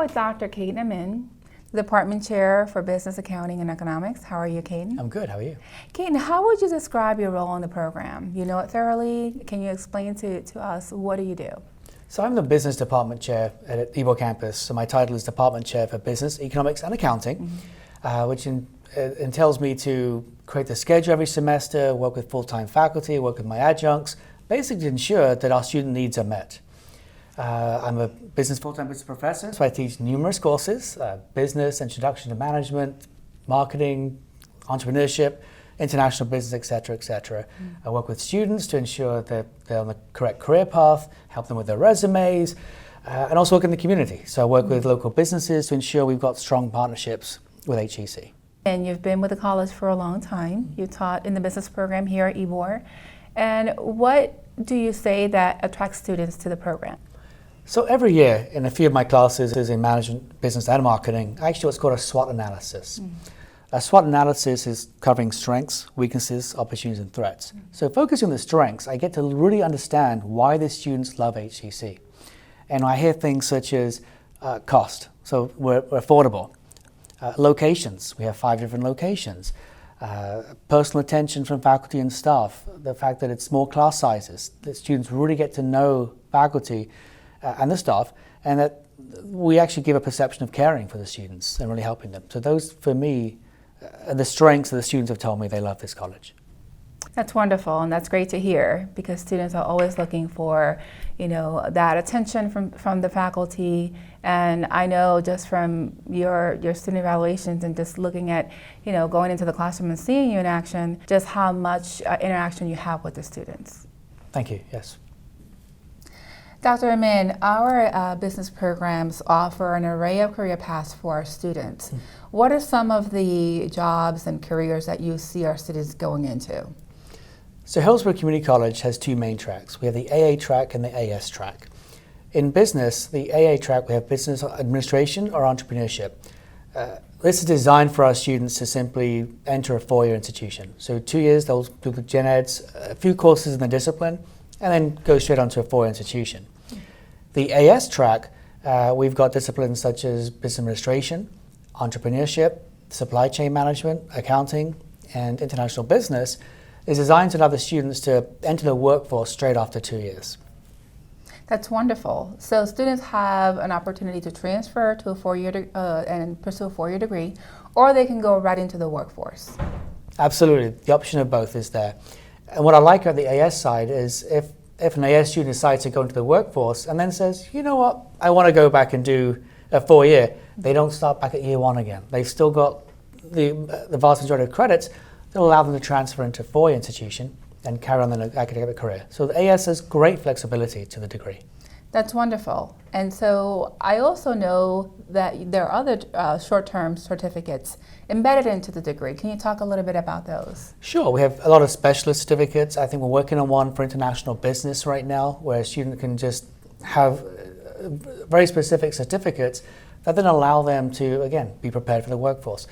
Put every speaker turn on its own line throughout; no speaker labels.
with Dr. Caden Amin, the Department Chair for Business Accounting and Economics. How are you, Caden?
I'm good. How are you?
Caden, how would you describe your role in the program? You know it thoroughly. Can you explain to us what do you do?
So I'm the Business Department Chair at Ybor Campus. So my title is Department Chair for Business, Economics and Accounting, which entails me to create the schedule every semester, work with full-time faculty, work with my adjuncts, basically to ensure that our student needs are met. I'm a full-time business professor, so I teach numerous courses, business, introduction to management, marketing, entrepreneurship, international business, etc., etc. I work with students to ensure that they're on the correct career path, help them with their resumes, and also work in the community. So I work with local businesses to ensure we've got strong partnerships with HEC.
And you've been with the college for a long time. You taught in the business program here at Ybor. And what do you say that attracts students to the program?
So every year in a few of my classes in management, business and marketing, I actually do what's called a SWOT analysis. A SWOT analysis is covering strengths, weaknesses, opportunities and threats. So focusing on the strengths, I get to really understand why the students love HEC. And I hear things such as cost, so we're affordable. Locations, we have 5 different locations. Personal attention from faculty and staff, the fact that it's small class sizes, that students really get to know faculty and the staff, and that we actually give a perception of caring for the students and really helping them. So those, for me, are the strengths that the students have told me they love this college.
That's wonderful, and that's great to hear, because students are always looking for, that attention from the faculty. And I know just from your student evaluations and just looking at, going into the classroom and seeing you in action, just how much interaction you have with the students.
Thank you, yes.
Dr. Amin, our business programs offer an array of career paths for our students. What are some of the jobs and careers that you see our students going into?
So Hillsborough Community College has 2 main tracks. We have the AA track and the AS track. In business, the AA track, we have business administration or entrepreneurship. This is designed for our students to simply enter a 4-year institution. So 2 years, they'll do the gen eds, a few courses in the discipline, and then go straight onto a 4-year institution. The AS track, we've got disciplines such as business administration, entrepreneurship, supply chain management, accounting, and international business, is designed to allow the students to enter the workforce straight after 2 years.
That's wonderful. So students have an opportunity to transfer to a 4-year and pursue a 4-year degree, or they can go right into the workforce.
Absolutely, the option of both is there. And what I like about the AS side is if an AS student decides to go into the workforce and then says, you know what, I want to go back and do a 4-year, they don't start back at year 1 again. They've still got the vast majority of credits that will allow them to transfer into a 4-year institution and carry on their academic career. So the AS has great flexibility to the degree.
That's wonderful. And so I also know that there are other short-term certificates embedded into the degree. Can you talk a little bit about those?
Sure, we have a lot of specialist certificates. I think we're working on one for international business right now, where a student can just have very specific certificates that then allow them to, again, be prepared for the workforce.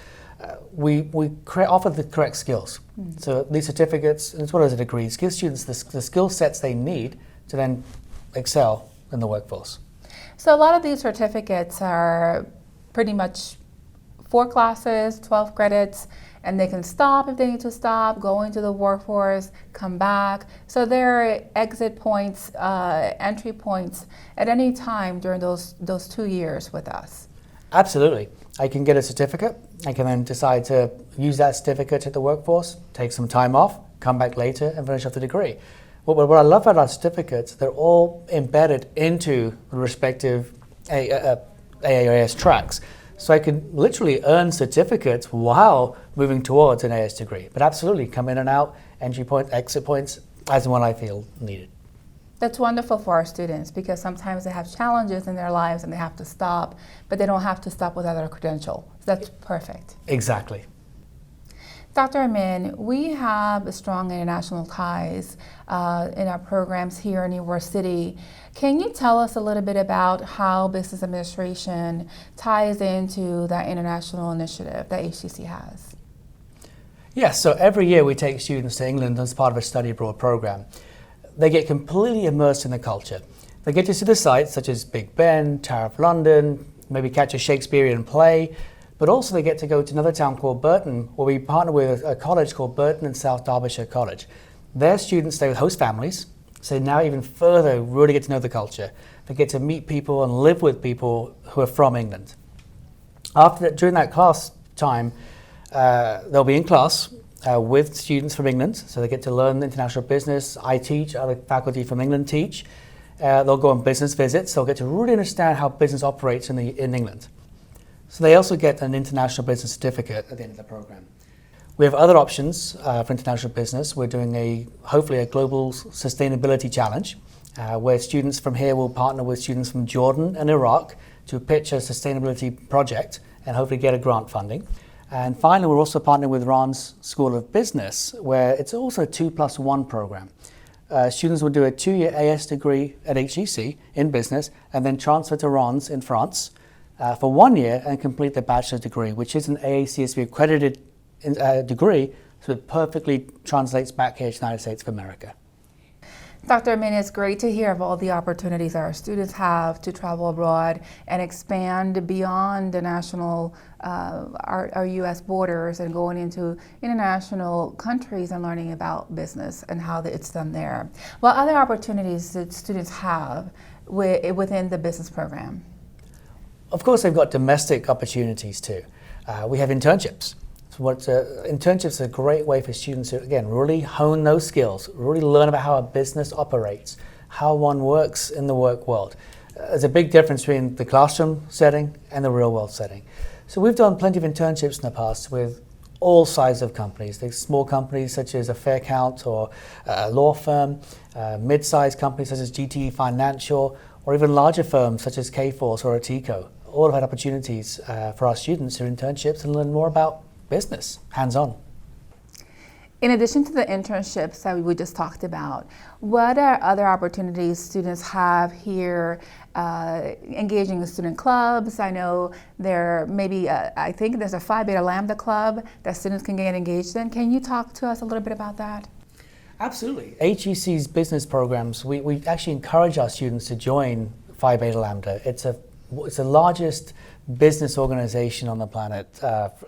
We offer the correct skills. So these certificates, as well as the degrees, give students the skill sets they need to then excel in the workforce.
So a lot of these certificates are pretty much 4 classes, 12 credits, and they can stop if they need to stop, go into the workforce, come back. So there are exit points, entry points at any time during those 2 years with us.
Absolutely. I can get a certificate. I can then decide to use that certificate at the workforce, take some time off, come back later and finish off the degree. What I love about our certificates, they're all embedded into the respective AAS tracks. So I can literally earn certificates while moving towards an AS degree. But absolutely, come in and out, entry points, exit points, as and when I feel needed.
That's wonderful for our students, because sometimes they have challenges in their lives and they have to stop, but they don't have to stop without a credential. So that's perfect.
Exactly.
Dr. Amin, we have strong international ties in our programs here in Ybor City. Can you tell us a little bit about how business administration ties into that international initiative that HCC has?
Yes, so every year we take students to England as part of a study abroad program. They get completely immersed in the culture. They get to see the sites such as Big Ben, Tower of London, maybe catch a Shakespearean play, but also they get to go to another town called Burton, where we partner with a college called Burton and South Derbyshire College. Their students stay with host families, so now even further really get to know the culture. They get to meet people and live with people who are from England. During that class time, they'll be in class with students from England, so they get to learn international business. I teach, other faculty from England teach. They'll go on business visits. They'll get to really understand how business operates in England. So they also get an international business certificate at the end of the program. We have other options for international business. We're doing hopefully a global sustainability challenge, where students from here will partner with students from Jordan and Iraq to pitch a sustainability project and hopefully get a grant funding. And finally, we're also partnering with Ron's School of Business, where it's also a 2+1 program. Students will do a 2-year AS degree at HEC in business and then transfer to Ron's in France for 1 year and complete their bachelor's degree, which is an AACSB accredited degree, so it perfectly translates back here to the United States of America.
Dr. Amin, it's great to hear of all the opportunities our students have to travel abroad and expand beyond the national, our U.S. borders and going into international countries and learning about business and how it's done there. What other opportunities that students have within the business program?
Of course, they've got domestic opportunities too. We have internships. So internships are a great way for students to, again, really hone those skills, really learn about how a business operates, how one works in the work world. There's a big difference between the classroom setting and the real world setting. So we've done plenty of internships in the past with all sizes of companies. There's small companies such as a Faircount or a law firm, mid-sized companies such as GTE Financial, or even larger firms such as Kforce or Atico. All have had opportunities for our students through internships and learn more about business, hands-on.
In addition to the internships that we just talked about, what are other opportunities students have here engaging in student clubs? I know there I think there's a Phi Beta Lambda club that students can get engaged in. Can you talk to us a little bit about that?
Absolutely. HEC's business programs, we actually encourage our students to join Phi Beta Lambda. It's the largest business organization on the planet,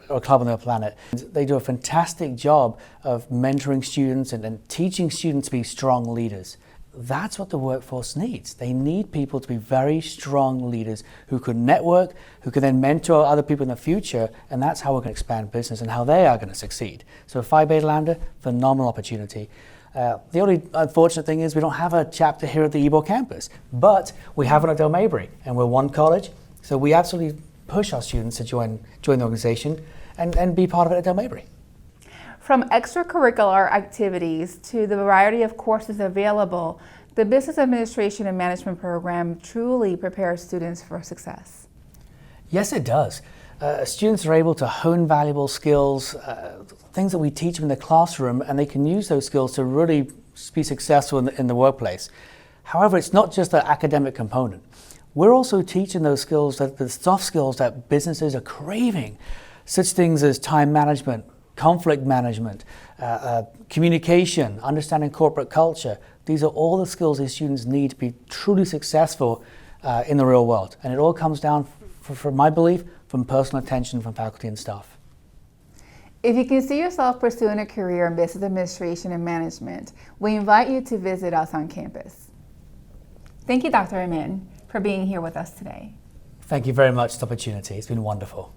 or club on the planet. They do a fantastic job of mentoring students and teaching students to be strong leaders. That's what the workforce needs. They need people to be very strong leaders who can network, who can then mentor other people in the future, and that's how we're going to expand business and how they are going to succeed. So Phi Beta Lambda, phenomenal opportunity. The only unfortunate thing is we don't have a chapter here at the Ybor campus, but we have one at Del Mabry, and we're one college, so we absolutely push our students to join the organization and be part of it at Del Mabry.
From extracurricular activities to the variety of courses available, the Business Administration and Management program truly prepares students for success.
Yes, it does. Students are able to hone valuable skills, things that we teach them in the classroom, and they can use those skills to really be successful in the workplace. However, it's not just the academic component. We're also teaching those skills, the soft skills that businesses are craving, such things as time management, conflict management, communication, understanding corporate culture. These are all the skills these students need to be truly successful in the real world. And it all comes down, from my belief, from personal attention from faculty and staff.
If you can see yourself pursuing a career in business administration and management, we invite you to visit us on campus. Thank you, Dr. Amin, for being here with us today.
Thank you very much for the opportunity. It's been wonderful.